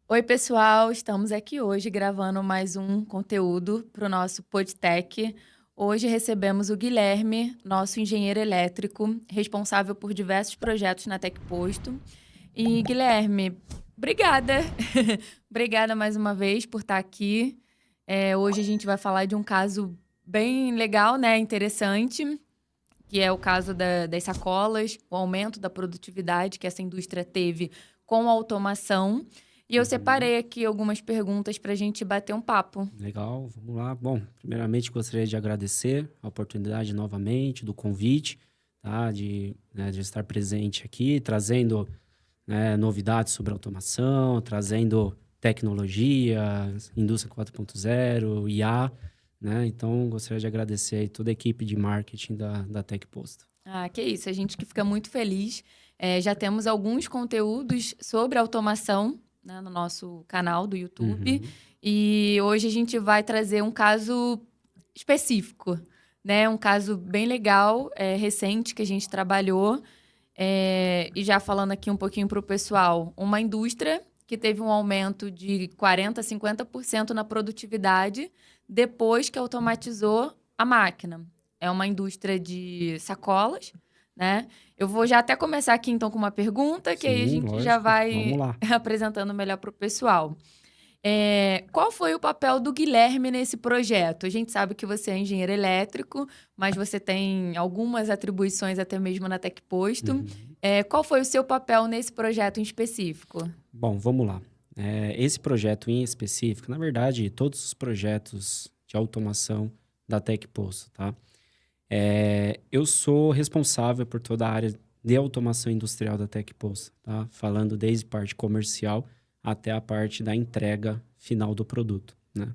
Oi, pessoal! Estamos aqui hoje gravando mais um conteúdo para o nosso Podtech. Hoje recebemos o Guilherme, nosso engenheiro elétrico, responsável por diversos projetos na TecPosto. E, Guilherme, obrigada! Obrigada mais uma vez por estar aqui. Hoje a gente vai falar de um caso bem legal, né? Interessante, que é o caso das sacolas, o aumento da produtividade que essa indústria teve com a automação. E eu Uhum. separei aqui algumas perguntas para a gente bater um papo. Legal, vamos lá. Bom, primeiramente gostaria de agradecer a oportunidade novamente, do convite, tá? De estar presente aqui, trazendo, né, novidades sobre automação, trazendo tecnologia, indústria 4.0, IA, né? Então, gostaria de agradecer aí toda a equipe de marketing da TecPosto. Ah, que isso, a gente que fica muito feliz. Já temos alguns conteúdos sobre automação, né, no nosso canal do YouTube. Uhum. E hoje a gente vai trazer um caso específico, né? Um caso bem legal, recente, que a gente trabalhou. E já falando aqui um pouquinho para o pessoal, uma indústria que teve um aumento de 40% a 50% na produtividade depois que automatizou a máquina. É uma indústria de sacolas, né? Eu vou já até começar aqui, então, com uma pergunta, que aí a Sim, gente já lógico. Vamos vai lá. apresentando melhor para o pessoal. Qual foi o papel do Guilherme nesse projeto? A gente sabe que você é engenheiro elétrico, mas você tem algumas atribuições até mesmo na TecPosto. Uhum. Qual foi o seu papel nesse projeto em específico? Bom, vamos lá. Esse projeto em específico, na verdade, todos os projetos de automação da TecPosto, tá? Eu sou responsável por toda a área de automação industrial da TecPosto, tá? Falando desde parte comercial até a parte da entrega final do produto, né?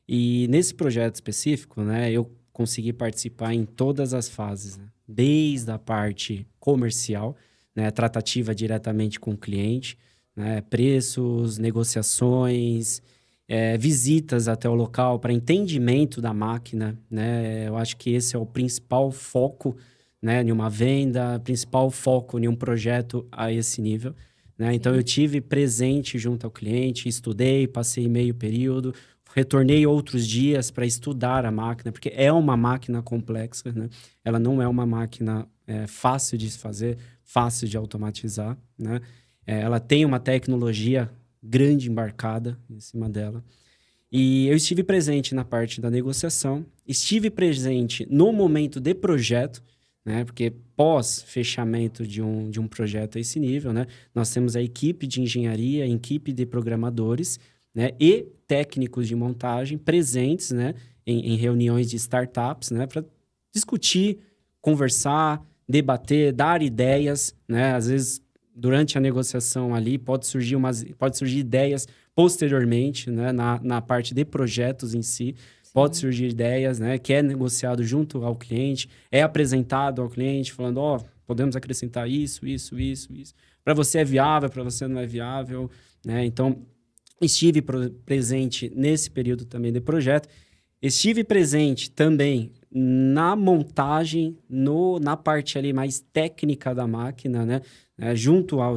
E nesse projeto específico, né, eu consegui participar em todas as fases, né? Desde a parte comercial, né, tratativa diretamente com o cliente, né, preços, negociações, visitas até o local para entendimento da máquina, né? Eu acho que esse é o principal foco, né, em uma venda, principal foco em um projeto a esse nível, né? Então eu Sim. tive presente junto ao cliente, estudei, passei meio período, retornei outros dias para estudar a máquina, porque é uma máquina complexa, né? Ela não é uma máquina fácil de se fazer, fácil de automatizar, né? Ela tem uma tecnologia grande embarcada em cima dela. E eu estive presente na parte da negociação, estive presente no momento de projeto, né? Porque pós fechamento de um projeto a esse nível, né? Nós temos a equipe de engenharia, a equipe de programadores, né? E técnicos de montagem presentes, né? Em reuniões de startups, né? Para discutir, conversar, debater, dar ideias, né? Às vezes, durante a negociação ali, pode surgir ideias posteriormente, né? Na parte de projetos em si, pode Sim. surgir ideias, né? Que é negociado junto ao cliente, é apresentado ao cliente, falando, ó, podemos acrescentar isso, isso, isso, isso. Para você é viável, para você não é viável, né? Então, estive presente nesse período também de projeto. Estive presente também na montagem, na parte ali mais técnica da máquina, né?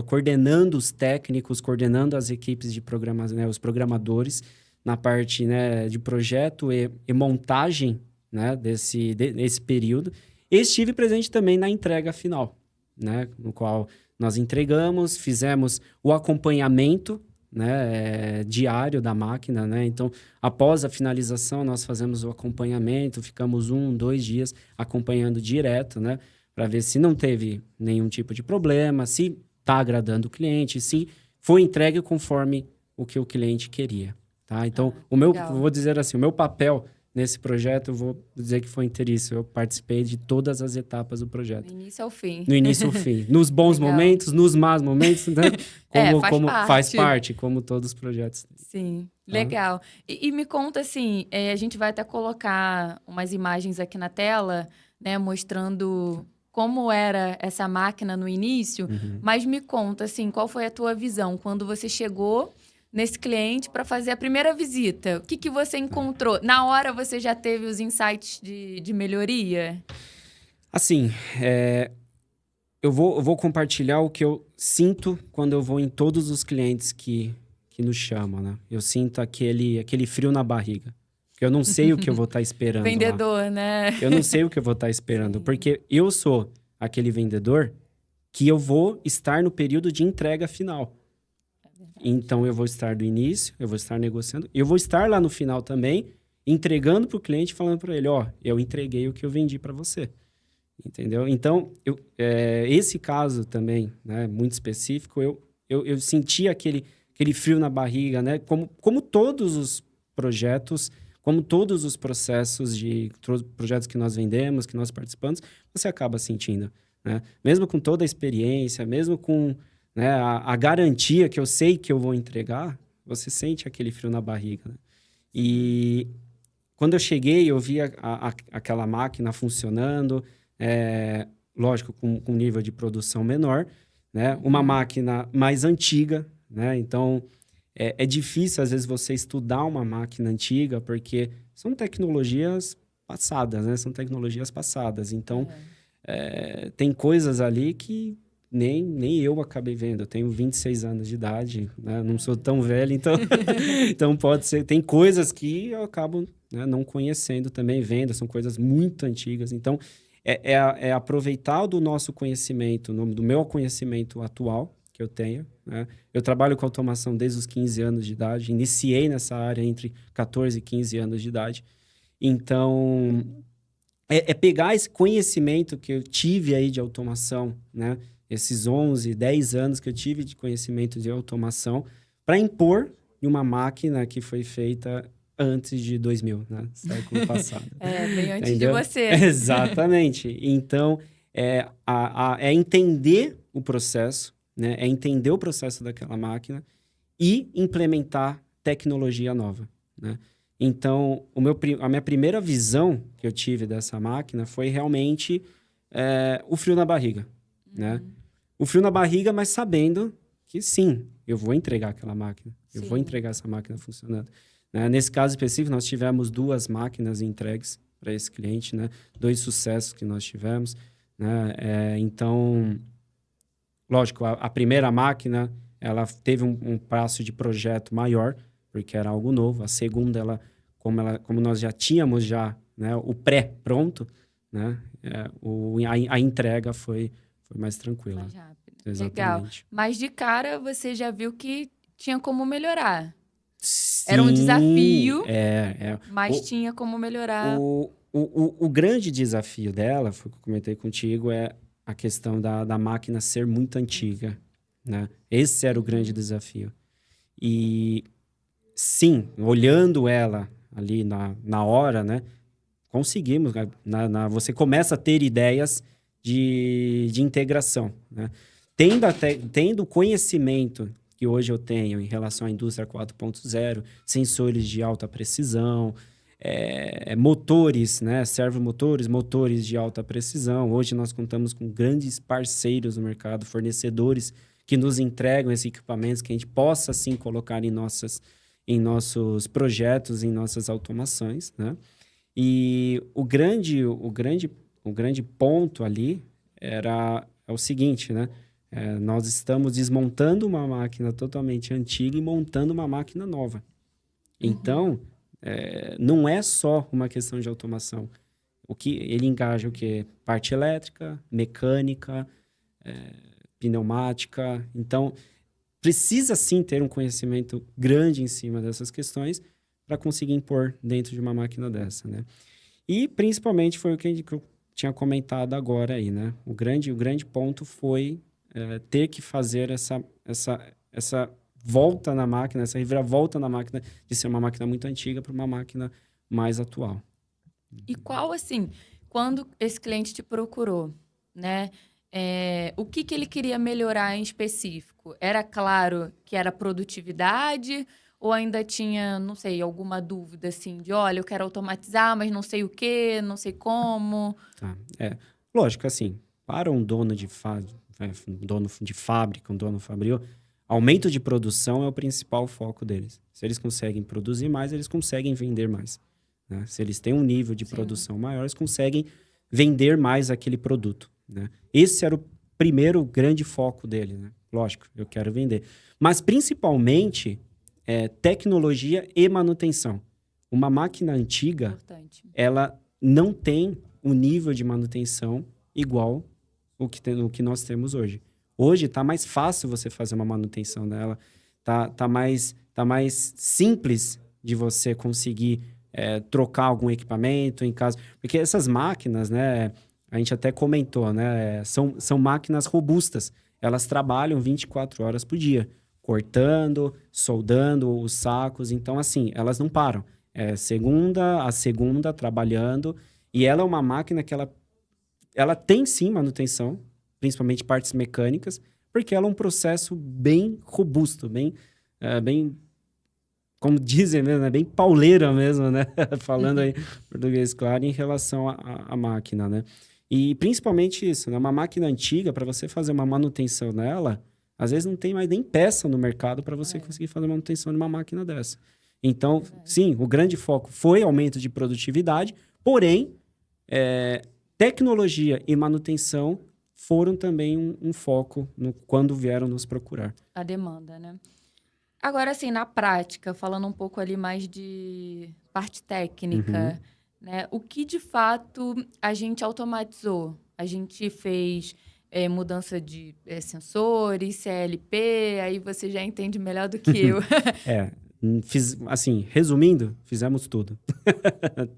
Coordenando os técnicos, coordenando as equipes de programação, né? Os programadores, na parte, né, de projeto e montagem, né, desse período. E estive presente também na entrega final, né? No qual nós entregamos, fizemos o acompanhamento, né, diário da máquina, né? Então, após a finalização, nós fazemos o acompanhamento, ficamos 2 dias acompanhando direto, né? Para ver se não teve nenhum tipo de problema, se está agradando o cliente, se foi entregue conforme o que o cliente queria, tá? Então, Ah, que legal. vou dizer assim, o meu papel nesse projeto, eu vou dizer que foi inteiríssimo. Eu participei de todas as etapas do Do projeto. início ao fim. No início ao fim. Nos bons Legal. momentos, nos maus momentos, né? Faz Como faz parte. parte, como todos os projetos, Sim, tá? legal. E me conta assim, a gente vai até colocar umas imagens aqui na tela, né, mostrando como era essa máquina no início, Uhum. mas me conta assim, qual foi a tua visão quando você chegou nesse cliente para fazer a primeira visita? O que que você Tá. encontrou? Na hora você já teve os insights de melhoria? Assim, eu vou compartilhar o que eu sinto quando eu vou em todos os clientes que que nos chamam, né? Eu sinto aquele frio na barriga. Porque eu não sei o que eu vou estar esperando lá. Vendedor, né? Eu não sei o que eu vou estar esperando. Sim. Porque eu sou aquele vendedor que eu vou estar no período de entrega final. Então, eu vou estar do início, eu vou estar negociando. Eu vou estar lá no final também, entregando para o cliente, falando para ele, eu entreguei o que eu vendi para você. Entendeu? Então, esse caso também, né, muito específico, eu senti aquele frio na barriga, né? Como todos os projetos, como todos os processos de projetos que nós vendemos, que nós participamos, você acaba sentindo, né? Mesmo com toda a experiência, mesmo com, né, a garantia que eu sei que eu vou entregar, você sente aquele frio na barriga, né? E quando eu cheguei, eu vi aquela máquina funcionando, lógico, com um nível de produção menor, né? Uma máquina mais antiga, né? Então, é difícil, às vezes, você estudar uma máquina antiga, porque são tecnologias passadas, né? São tecnologias passadas. Então, tem coisas ali que nem eu acabei vendo. Eu tenho 26 anos de idade, né? Não sou tão velho, então, então pode ser... Tem coisas que eu acabo, né, não conhecendo também, vendo. São coisas muito antigas. Então, é aproveitar do nosso conhecimento, do meu conhecimento atual que eu tenho, né? Eu trabalho com automação desde os 15 anos de idade, iniciei nessa área entre 14 e 15 anos de idade. Então, pegar esse conhecimento que eu tive aí de automação, né? Esses 11, 10 anos que eu tive de conhecimento de automação, para impor em uma máquina que foi feita antes de 2000, né? Século passado. Bem antes Entendeu? de você. Exatamente. Então, é entender o processo, né? É entender o processo daquela máquina e implementar tecnologia nova, né? Então, a minha primeira visão que eu tive dessa máquina foi realmente o frio na barriga, né? O frio na barriga, mas sabendo que sim, eu vou entregar aquela máquina. Eu vou entregar essa máquina funcionando. Nesse caso específico, nós tivemos 2 máquinas entregues para esse cliente, né? 2 sucessos que nós tivemos, né? Então, lógico, a primeira máquina, ela teve um prazo de projeto maior, porque era algo novo. A segunda, como nós já tínhamos né, o pré-pronto, né? A entrega foi mais tranquila. Mais rápido. Exatamente. Legal. Mas de cara, você já viu que tinha como melhorar. Sim, Era um desafio, mas O- tinha como melhorar. O grande desafio dela, foi o que eu comentei contigo, é a questão da máquina ser muito antiga, né? Esse era o grande desafio. E, sim, olhando ela ali na hora, né? Conseguimos, você começa a ter ideias de integração, né? Tendo o conhecimento que hoje eu tenho em relação à indústria 4.0, sensores de alta precisão, motores, né? Servomotores, motores de alta precisão. Hoje nós contamos com grandes parceiros no mercado, fornecedores que nos entregam esses equipamentos que a gente possa, sim, colocar em nossos projetos, em nossas automações, né? E o grande ponto ali é o seguinte, né? Nós estamos desmontando uma máquina totalmente antiga e montando uma máquina nova. Então, não é só uma questão de automação. O que ele engaja o quê? Parte elétrica, mecânica, pneumática. Então, precisa sim ter um conhecimento grande em cima dessas questões para conseguir impor dentro de uma máquina dessa, né? E, principalmente, foi o que eu tinha comentado agora aí, né? O grande ponto foi ter que fazer essa volta na máquina, essa reviravolta na máquina, de ser uma máquina muito antiga para uma máquina mais atual. E qual, assim, quando esse cliente te procurou, né? O que ele queria melhorar em específico? Era claro que era produtividade ou ainda tinha, não sei, alguma dúvida, assim, de, olha, eu quero automatizar, mas não sei o quê, não sei como? Tá. Lógico, assim, para um dono de fábrica, um dono fabril, aumento de produção é o principal foco deles. Se eles conseguem produzir mais, eles conseguem vender mais, né? Se eles têm um nível de produção maior, eles conseguem vender mais aquele produto, né? Esse era o primeiro grande foco dele, né? Lógico, eu quero vender. Mas, principalmente, tecnologia e manutenção. Uma máquina antiga, Importante. ela não tem o nível de manutenção igual o que nós temos hoje. Hoje está mais fácil você fazer uma manutenção dela, tá mais simples de você conseguir trocar algum equipamento em caso... Porque essas máquinas, né, a gente até comentou, né, são máquinas robustas. Elas trabalham 24 horas por dia, cortando, soldando os sacos. Então, assim, elas não param. Segunda a segunda trabalhando. E ela é uma máquina que ela tem sim manutenção, principalmente partes mecânicas, porque ela é um processo bem robusto, bem como dizem mesmo, né? Bem pauleira mesmo, né? Falando aí português claro em relação à máquina, né? E principalmente isso, né? Uma máquina antiga, para você fazer uma manutenção nela, às vezes não tem mais nem peça no mercado para você conseguir fazer manutenção de uma máquina dessa. Então, sim, o grande foco foi aumento de produtividade, porém, tecnologia e manutenção foram também um foco quando vieram nos procurar. A demanda, né? Agora, assim, na prática, falando um pouco ali mais de parte técnica, né? O que, de fato, a gente automatizou? A gente fez mudança de sensores, CLP, aí você já entende melhor do que eu. Assim, resumindo, fizemos tudo.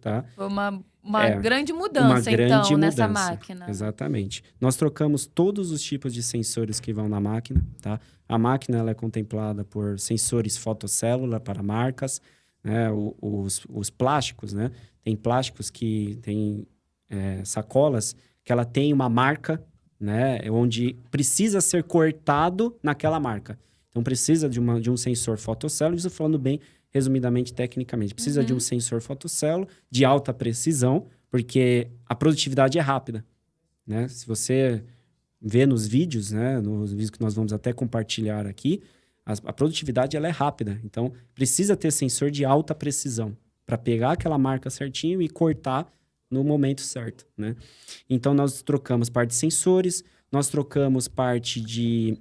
Tá? Foi uma grande mudança, então, nessa máquina. Exatamente. Nós trocamos todos os tipos de sensores que vão na máquina, tá? A máquina ela é contemplada por sensores fotocélula para marcas, né? Os plásticos, né? Tem plásticos que tem sacolas que ela tem uma marca, né? Onde precisa ser cortado naquela marca. Então, precisa de um sensor fotocélula, isso falando bem resumidamente, tecnicamente. Precisa de um sensor fotocélula de alta precisão, porque a produtividade é rápida, né? Se você vê nos vídeos, né? Nos vídeos que nós vamos até compartilhar aqui, a produtividade ela é rápida. Então, precisa ter sensor de alta precisão para pegar aquela marca certinho e cortar no momento certo, né? Então, nós trocamos parte de sensores, nós trocamos parte de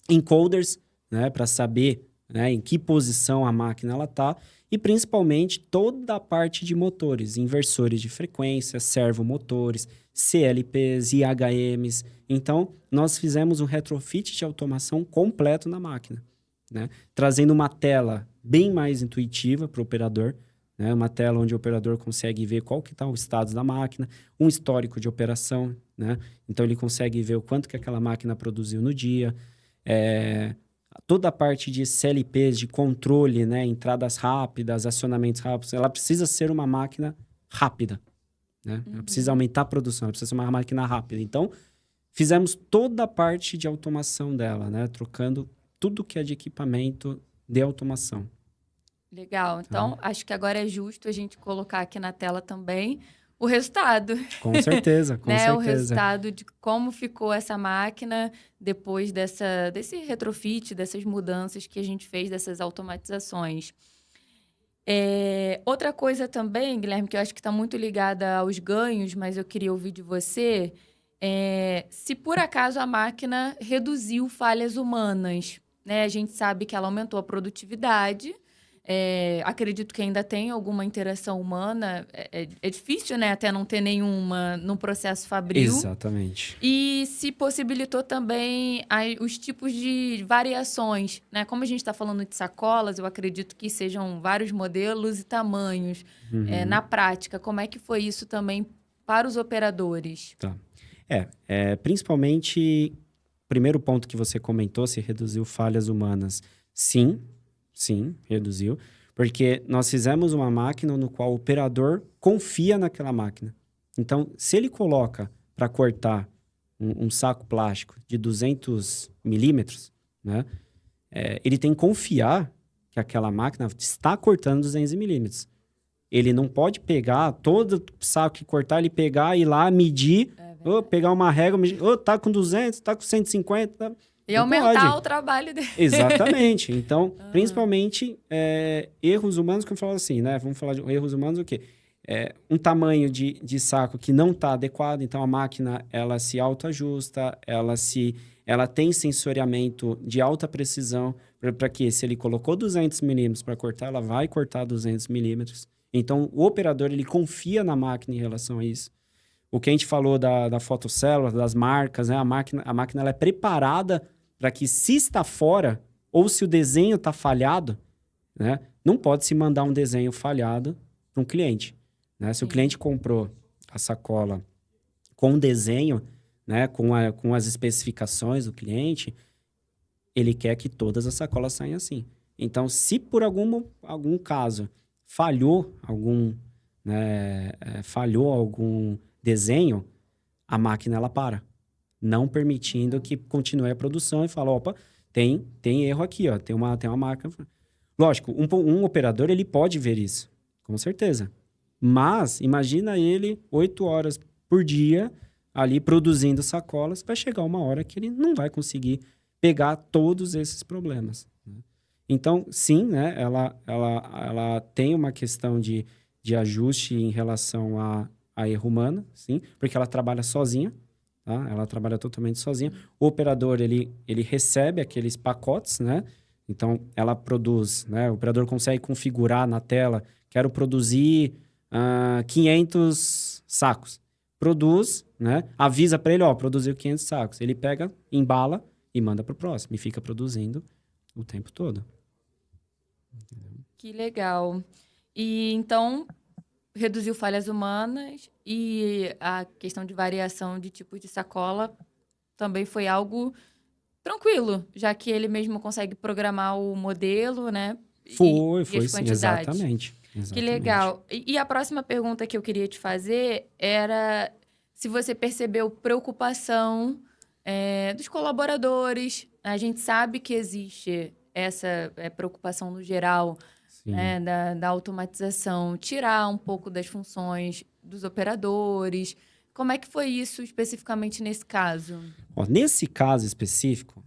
encoders, né? Para saber, né, em que posição a máquina ela está, e principalmente toda a parte de motores, inversores de frequência, servomotores, CLPs, IHMs. Então, nós fizemos um retrofit de automação completo na máquina, né? Trazendo uma tela bem mais intuitiva para o operador, né? Uma tela onde o operador consegue ver qual que está o status da máquina, um histórico de operação, né? Então, ele consegue ver o quanto que aquela máquina produziu no dia, toda a parte de CLPs, de controle, né? Entradas rápidas, acionamentos rápidos, ela precisa ser uma máquina rápida, né? Ela precisa aumentar a produção, ela precisa ser uma máquina rápida. Então, fizemos toda a parte de automação dela, né? Trocando tudo que é de equipamento de automação. Legal. Então, acho que agora é justo a gente colocar aqui na tela também o resultado. Com certeza, com certeza. O resultado de como ficou essa máquina depois desse retrofit, dessas mudanças que a gente fez, dessas automatizações. Outra coisa também, Guilherme, que eu acho que está muito ligada aos ganhos, mas eu queria ouvir de você, se por acaso a máquina reduziu falhas humanas, né? A gente sabe que ela aumentou a produtividade. Acredito que ainda tem alguma interação humana. É difícil, né? Até não ter nenhuma no processo fabril. Exatamente. E se possibilitou também os tipos de variações, né? Como a gente está falando de sacolas, eu acredito que sejam vários modelos e tamanhos. Na prática, como é que foi isso também para os operadores? Tá. Principalmente, primeiro ponto que você comentou, se reduziu falhas humanas. Sim, reduziu. Porque nós fizemos uma máquina no qual o operador confia naquela máquina. Então, se ele coloca para cortar um saco plástico de 200 milímetros, né? Ele tem que confiar que aquela máquina está cortando 200 milímetros. Ele não pode pegar todo saco que cortar, ele pegar e ir lá medir, pegar uma régua, medir, tá com 200, tá com 150, tá... E aumentar o trabalho dele. Exatamente. Então, principalmente, erros humanos, que eu falo assim, né? Vamos falar de erros humanos, o quê? Um tamanho de saco que não está adequado, então a máquina, ela se autoajusta, ela tem sensoriamento de alta precisão para que se ele colocou 200 milímetros para cortar, ela vai cortar 200 milímetros. Então, o operador, ele confia na máquina em relação a isso. O que a gente falou da fotocélula, das marcas, né? A máquina ela é preparada para que, se está fora, ou se o desenho está falhado, né? Não pode se mandar um desenho falhado para um cliente, né? Se o cliente comprou a sacola com desenho, né? Com as especificações do cliente, ele quer que todas as sacolas saiam assim. Então, se por algum caso falhou algum desenho, a máquina ela para, não permitindo que continue a produção e fala, opa, tem erro aqui, ó, tem uma marca. Lógico, um operador ele pode ver isso, com certeza. Mas imagina ele 8 horas por dia ali produzindo sacolas, vai chegar uma hora que ele não vai conseguir pegar todos esses problemas. Então, sim, né, ela tem uma questão de ajuste em relação a erro humano, sim, porque ela trabalha sozinha, tá? Ela trabalha totalmente sozinha. O operador, ele recebe aqueles pacotes, né? Então, ela produz, né? O operador consegue configurar na tela, quero produzir 500 sacos. Produz, né? Avisa para ele, ó, produziu 500 sacos. Ele pega, embala e manda para o próximo. E fica produzindo o tempo todo. Que legal. E então, reduziu falhas humanas e a questão de variação de tipos de sacola também foi algo tranquilo, já que ele mesmo consegue programar o modelo, né? Foi as sim, quantidades. exatamente. Que legal. E a próxima pergunta que eu queria te fazer era se você percebeu preocupação dos colaboradores. A gente sabe que existe essa preocupação no geral, né, da automatização, tirar um pouco das funções dos operadores. Como é que foi isso especificamente nesse caso? Ó, nesse caso específico,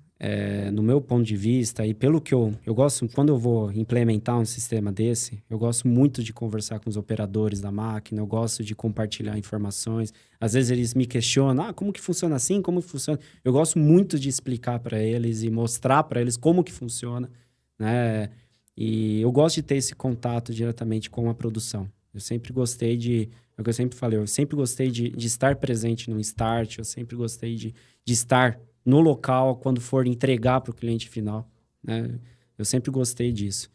no meu ponto de vista, e pelo que eu gosto, quando eu vou implementar um sistema desse, eu gosto muito de conversar com os operadores da máquina, eu gosto de compartilhar informações. Às vezes eles me questionam, como que funciona assim, como que funciona? Eu gosto muito de explicar para eles e mostrar para eles como que funciona, né? E eu gosto de ter esse contato diretamente com a produção. Eu sempre gostei é o que eu sempre falei, eu sempre gostei de estar presente no start, eu sempre gostei de estar no local quando for entregar para o cliente final, né? Eu sempre gostei disso.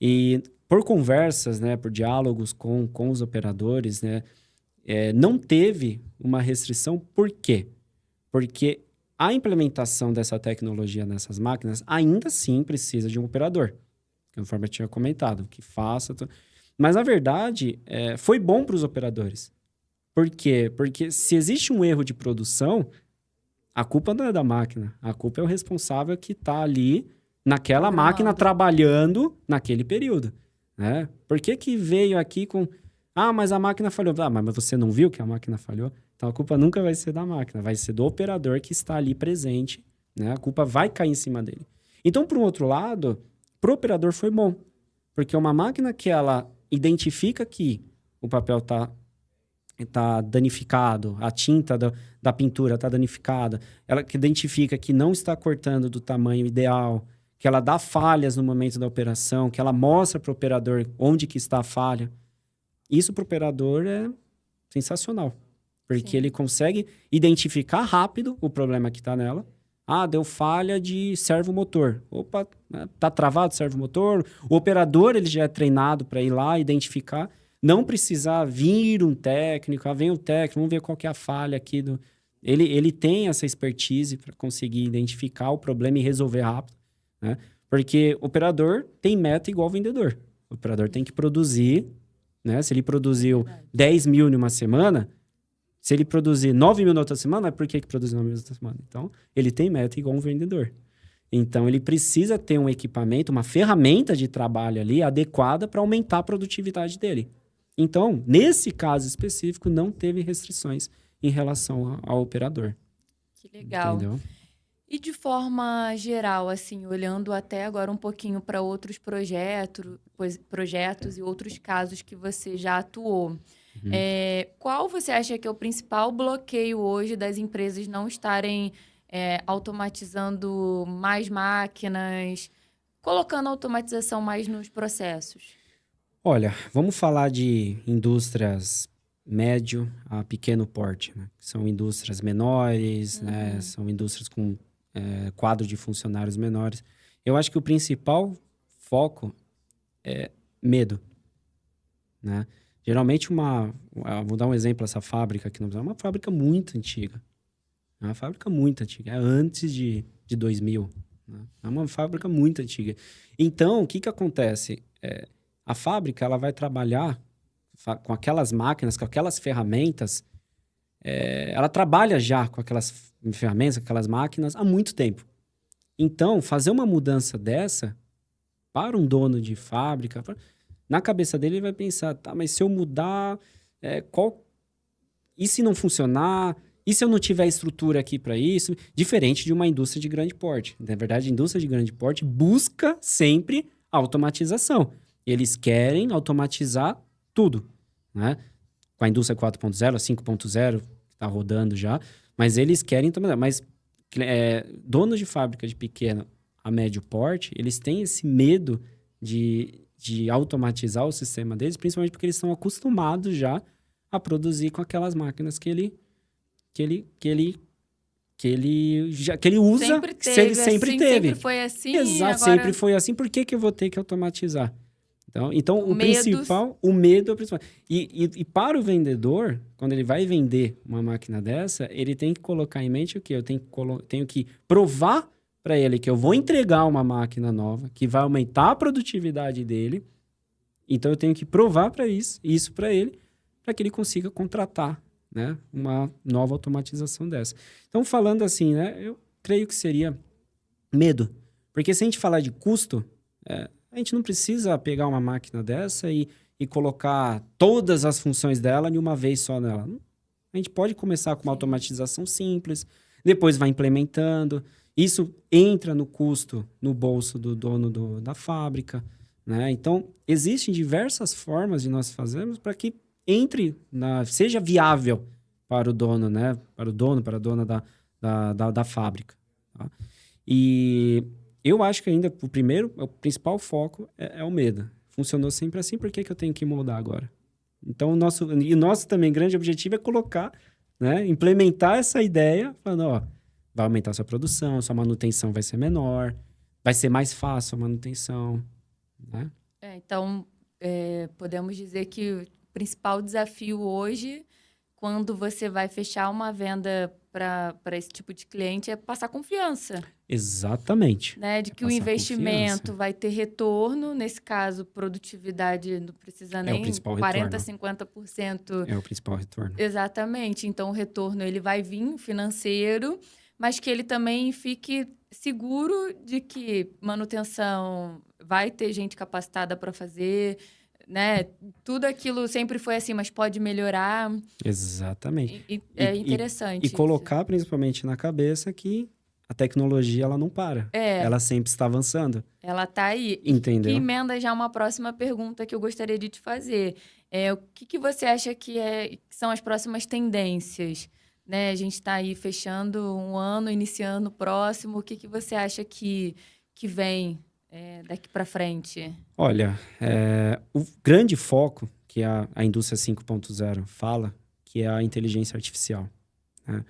E por conversas, né, por diálogos com os operadores, né, não teve uma restrição. Por quê? Porque a implementação dessa tecnologia nessas máquinas ainda assim precisa de um operador, conforme eu tinha comentado, que faça... Mas, na verdade, foi bom para os operadores. Por quê? Porque se existe um erro de produção, a culpa não é da máquina. A culpa é o responsável que está ali naquela máquina trabalhando naquele período, né? Por que veio aqui com... mas a máquina falhou. Mas você não viu que a máquina falhou? Então, a culpa nunca vai ser da máquina. Vai ser do operador que está ali presente, né? A culpa vai cair em cima dele. Então, por um outro lado, para o operador foi bom. Porque uma máquina que ela identifica que o papel tá danificado, a tinta da pintura está danificada, ela que identifica que não está cortando do tamanho ideal, que ela dá falhas no momento da operação, que ela mostra para o operador onde que está a falha. Isso para o operador é sensacional, porque ele consegue identificar rápido o problema que está nela. Deu falha de servomotor. Opa, tá travado o servomotor. O operador ele já é treinado para ir lá identificar. Não precisar vir um técnico. Vem o técnico, vamos ver qual que é a falha aqui. Ele tem essa expertise para conseguir identificar o problema e resolver rápido, né? Porque o operador tem meta igual vendedor. O operador tem que produzir, né? Se ele produziu 10 mil em uma semana... Se ele produzir 9 mil na outra semana, por que produziu 9 mil na outra semana? Então, ele tem meta igual um vendedor. Então, ele precisa ter um equipamento, uma ferramenta de trabalho ali adequada para aumentar a produtividade dele. Então, nesse caso específico, não teve restrições em relação ao operador. Que legal. Entendeu? E de forma geral, assim, olhando até agora um pouquinho para outros projetos e outros casos que você já atuou, qual você acha que é o principal bloqueio hoje das empresas não estarem automatizando mais máquinas, colocando automatização mais nos processos? Olha, vamos falar de indústrias médio a pequeno porte, né? São indústrias menores, né? São indústrias com quadro de funcionários menores. Eu acho que o principal foco é medo, né? Geralmente vou dar um exemplo, essa fábrica aqui, é uma fábrica muito antiga. É uma fábrica muito antiga, é antes de 2000, né? É uma fábrica muito antiga. Então, o que acontece? A fábrica ela vai trabalhar com aquelas máquinas, com aquelas ferramentas. Ela trabalha já com aquelas ferramentas, com aquelas máquinas há muito tempo. Então, fazer uma mudança dessa para um dono de fábrica, na cabeça dele ele vai pensar, tá, mas se eu mudar, e se não funcionar? E se eu não tiver estrutura aqui para isso? Diferente de uma indústria de grande porte. Na verdade, a indústria de grande porte busca sempre automatização. Eles querem automatizar tudo, né? Com a indústria 4.0, 5.0, que está rodando já. Mas eles querem também. Mas donos de fábrica de pequeno a médio porte, eles têm esse medo de automatizar o sistema deles, principalmente porque eles estão acostumados já a produzir com aquelas máquinas que ele usa, sempre teve, ele sempre teve. Sempre foi assim. Exato, agora... sempre foi assim. Por que eu vou ter que automatizar? Então o medo... principal, o medo é o principal. E para o vendedor, quando ele vai vender uma máquina dessa, ele tem que colocar em mente o quê? Eu tenho que provar para ele que eu vou entregar uma máquina nova, que vai aumentar a produtividade dele. Então eu tenho que provar para isso para ele, para que ele consiga contratar, né, uma nova automatização dessa. Então, falando assim, né, eu creio que seria medo. Porque se a gente falar de custo, a gente não precisa pegar uma máquina dessa e colocar todas as funções dela de uma vez só nela. A gente pode começar com uma automatização simples, depois vai implementando. Isso entra no custo, no bolso do dono da fábrica, né? Então, existem diversas formas de nós fazermos para que seja viável para o dono, né? Para a dona da fábrica. Tá? E eu acho que ainda o principal foco é o medo. Funcionou sempre assim, por que eu tenho que mudar agora? Então, o nosso também grande objetivo é colocar, né? Implementar essa ideia, falando, vai aumentar sua produção, sua manutenção vai ser menor, vai ser mais fácil a manutenção, né? Então, podemos dizer que o principal desafio hoje, quando você vai fechar uma venda para esse tipo de cliente, é passar confiança. Exatamente. Né? De que o investimento vai ter retorno, nesse caso, produtividade não precisa nem 40%, 50%. É o principal retorno. Exatamente. Então, o retorno ele vai vir financeiro, mas que ele também fique seguro de que manutenção vai ter gente capacitada para fazer, né? Tudo aquilo sempre foi assim, mas pode melhorar. Exatamente. É interessante. E colocar principalmente na cabeça que a tecnologia ela não para. Ela sempre está avançando. Ela está aí. Entendeu? Que emenda já uma próxima pergunta que eu gostaria de te fazer. O que você acha que são as próximas tendências? Né? A gente está aí fechando um ano, iniciando o próximo. O que você acha que vem daqui para frente? Olha, o grande foco que a indústria 5.0 fala, que é a inteligência artificial. Né?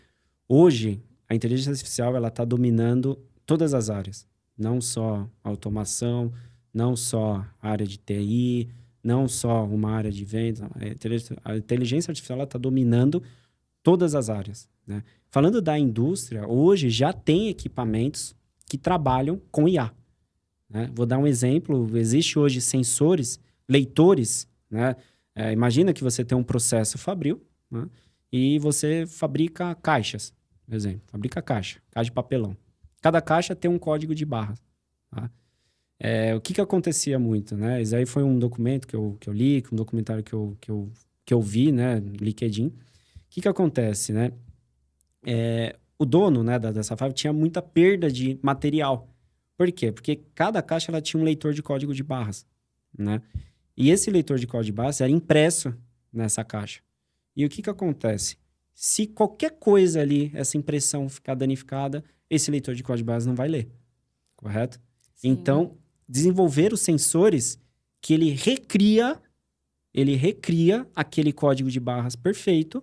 Hoje, a inteligência artificial está dominando todas as áreas. Não só a automação, não só a área de TI, não só uma área de vendas. A inteligência artificial está dominando todas as áreas. Né? Falando da indústria, hoje já tem equipamentos que trabalham com IA. Né? Vou dar um exemplo. Existe hoje sensores, leitores. Né? Imagina que você tem um processo fabril, né? E você fabrica caixas. Por exemplo, fabrica caixa de papelão. Cada caixa tem um código de barras. Tá? O que acontecia muito? Né? Isso aí foi um documento que eu li, um documentário que eu vi, né, no LinkedIn. O que acontece? Né? O dono, né, dessa fábrica tinha muita perda de material. Por quê? Porque cada caixa ela tinha um leitor de código de barras. Né? E esse leitor de código de barras era impresso nessa caixa. E o que acontece? Se qualquer coisa ali, essa impressão ficar danificada, esse leitor de código de barras não vai ler, correto? Sim. Então, desenvolver os sensores que ele recria aquele código de barras perfeito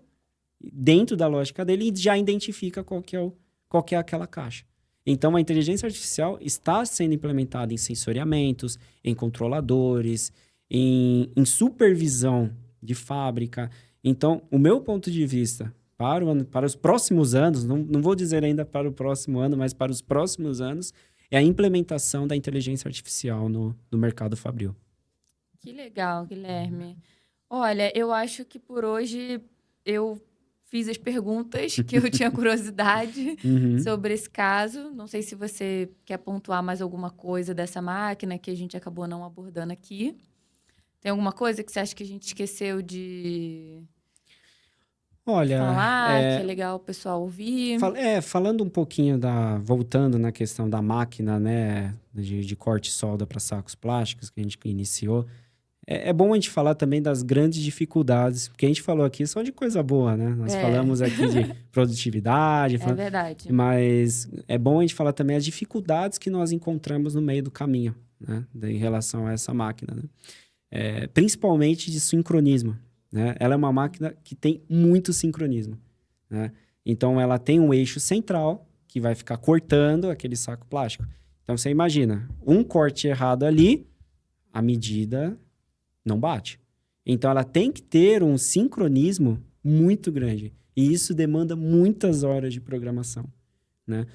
dentro da lógica dele e já identifica qual que é aquela caixa. Então, a inteligência artificial está sendo implementada em sensoriamentos, em controladores, em supervisão de fábrica. Então, o meu ponto de vista para os próximos anos, não vou dizer ainda para o próximo ano, mas para os próximos anos, é a implementação da inteligência artificial no mercado fabril. Que legal, Guilherme. Olha, eu acho que por hoje eu fiz as perguntas que eu tinha curiosidade sobre esse caso. Não sei se você quer pontuar mais alguma coisa dessa máquina que a gente acabou não abordando aqui. Tem alguma coisa que você acha que a gente esqueceu de falar, que é legal o pessoal ouvir? Falando um pouquinho voltando na questão da máquina, né, de corte e solda para sacos plásticos que a gente iniciou, é bom a gente falar também das grandes dificuldades, porque a gente falou aqui só de coisa boa, né? Nós falamos aqui de produtividade. É verdade. Mas é bom a gente falar também as dificuldades que nós encontramos no meio do caminho, né? Em relação a essa máquina, né? Principalmente de sincronismo, né? Ela é uma máquina que tem muito sincronismo, né? Então, ela tem um eixo central que vai ficar cortando aquele saco plástico. Então, você imagina, um corte errado ali, a medida não bate. Então, ela tem que ter um sincronismo muito grande. E isso demanda muitas horas de programação, né?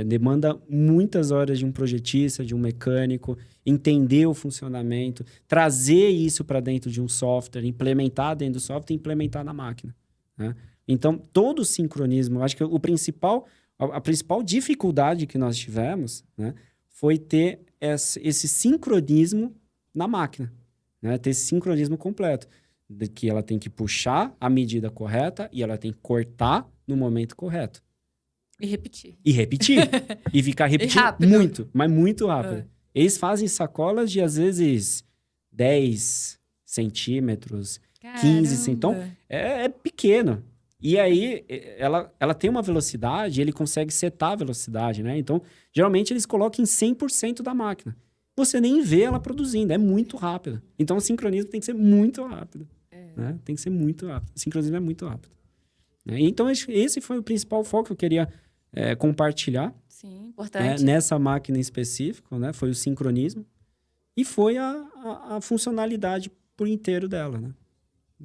Demanda muitas horas de um projetista, de um mecânico, entender o funcionamento, trazer isso para dentro de um software, implementar dentro do software e implementar na máquina, né? Então, todo o sincronismo, eu acho que a principal dificuldade que nós tivemos, né, foi ter esse sincronismo na máquina, né? Ter esse sincronismo completo, de que ela tem que puxar a medida correta e ela tem que cortar no momento correto. E repetir. E ficar repetindo muito, mas muito rápido. Eles fazem sacolas de, às vezes, 10 centímetros, 15 centímetros. Então, é pequeno. E aí, ela tem uma velocidade, ele consegue setar a velocidade, né? Então, geralmente, eles colocam em 100% da máquina. Você nem vê ela produzindo, é muito rápido. Então, o sincronismo tem que ser muito rápido. Né? Tem que ser muito rápido. O sincronismo é muito rápido. Então, esse foi o principal foco que eu queria compartilhar. Sim, importante. Nessa máquina em específico, né? Foi o sincronismo. E foi a funcionalidade por inteiro dela, né?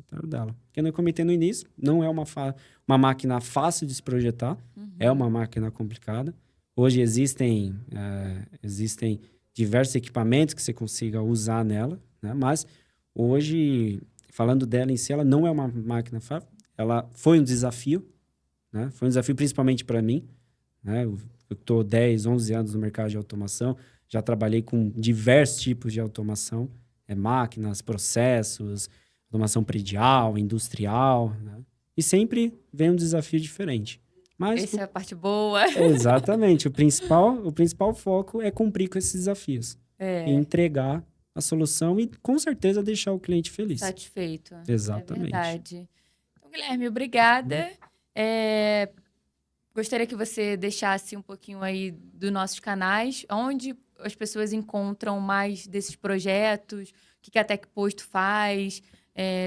Porque eu comentei no início, não é uma máquina fácil de se projetar, é uma máquina complicada. Hoje existem diversos equipamentos que você consiga usar nela, né? Mas hoje, falando dela em si, ela não é uma máquina fácil. Ela foi um desafio, né? Foi um desafio principalmente para mim, né? Eu estou 10, 11 anos no mercado de automação, já trabalhei com diversos tipos de automação, máquinas, processos, automação predial, industrial, né? E sempre vem um desafio diferente. Mas essa é a parte boa. Exatamente. O principal foco é cumprir com esses desafios. E entregar a solução e, com certeza, deixar o cliente feliz. Satisfeito. Exatamente. É verdade. Então, Guilherme, obrigada. Gostaria que você deixasse um pouquinho aí dos nossos canais, onde as pessoas encontram mais desses projetos, o que a TecPosto faz,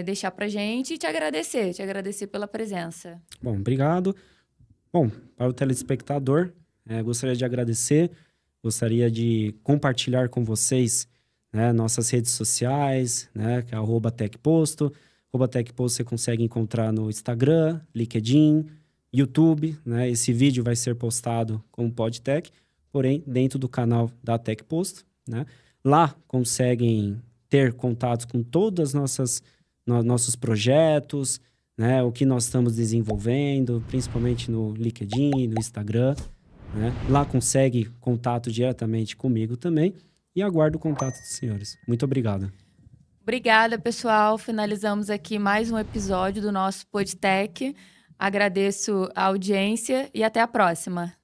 deixar pra gente e te agradecer pela presença. Bom, obrigado. Bom, para o telespectador, gostaria de agradecer, gostaria de compartilhar com vocês, né, nossas redes sociais, né, que é @TecPosto. @TecPosto você consegue encontrar no Instagram, LinkedIn, YouTube, né? Esse vídeo vai ser postado como PodTech, porém dentro do canal da TecPosto, né? Lá conseguem ter contatos com todas nossos projetos, né? O que nós estamos desenvolvendo, principalmente no LinkedIn, no Instagram, né? Lá consegue contato diretamente comigo também e aguardo o contato dos senhores. Muito obrigado. Obrigada, pessoal. Finalizamos aqui mais um episódio do nosso PodTech. Agradeço a audiência e até a próxima.